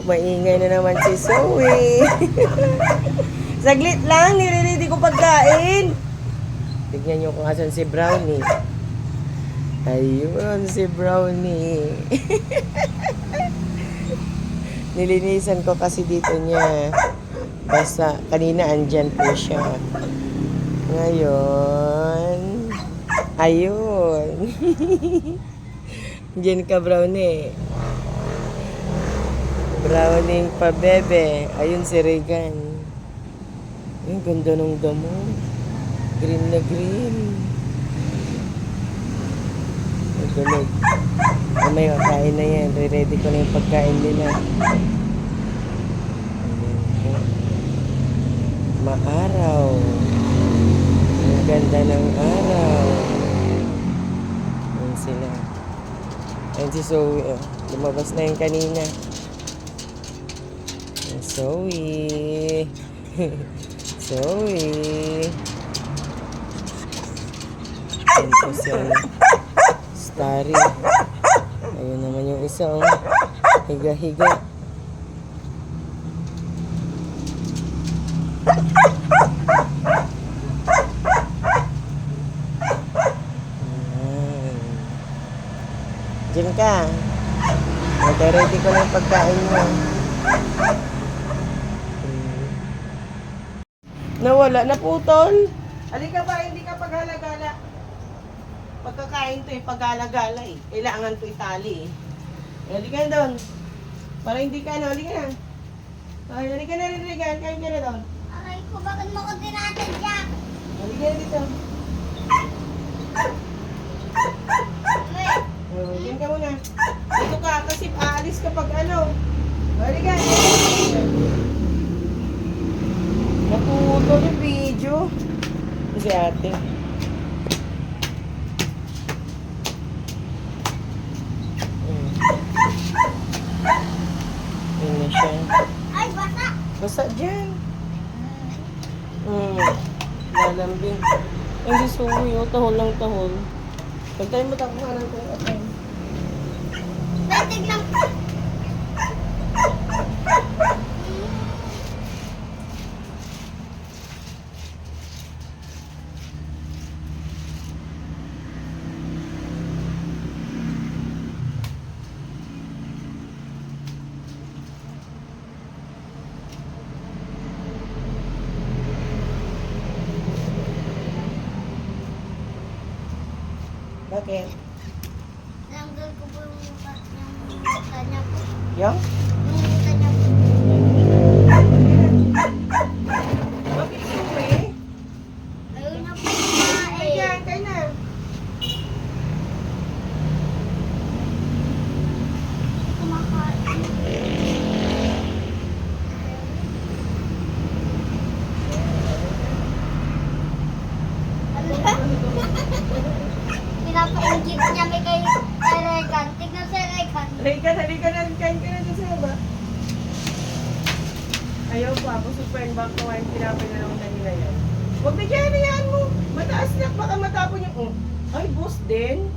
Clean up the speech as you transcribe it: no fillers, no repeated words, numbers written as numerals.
Maingay na naman si Zoe. Saglit lang, nire-ready ko pagkain. Tignan nyo kung asan si Brownie. Ayun, si Brownie. Nilinisan ko kasi dito niya. Basta, kanina andyan po siya. Ngayon, ayun. Diyan ka, Brownie. Brownie pa, bebe. Ayun si Regan. Ang ganda ng damo. Green na green. Nagulog. May kakain na yan. Ready ko na yung pagkain nila. Maaraw. Ang ganda ng araw. Ayan sila. Ayan si Zoe. Lumabas na yung kanina. Ayan, Zoe. Zoe. Ayan po siya. Starry. Ayun naman yung isa. Oh. Higa-higa. Diyan ka. Ready ko na yung pagkain mo. Nawala, naputol. Halika ba, hindi ka paghalaga. Pagkakain to eh, paghalaga eh. Kailangan to itali eh. Halika na doon. Para hindi ka ano, halika na. Ay, halika na rin, Regan. Kain ka na doon. Aray ko, bakit mo ko tinatadya? Halika na dito. Diyan ka muna. Dito ka, kasi aalis ka pag ano. Halika. Naputol yung video. Si ate. Ayan na siya. Ay, basa! Basta dyan. Lalambing. Hindi suwi o, tahol lang tahol. Pag tayo matakuha ng tayo. Betig lang. Bakit? Nanggal ko po yung mata niya po. Yung? Yung mata niya po. Bakit suwi? Ayun na po kumain. Ayan, kayo na. Kumakain. Ano ba? Pinapaingit niya may kay Regan. Tignan si Regan. Halika na rin, kain ka na dyan sa baba. Ayaw po ako, super back na wine, tinapay na naman kanina yan. Huwag na dyan, hayaan mo. Mataas na, baka matapon yung, ay, boss din.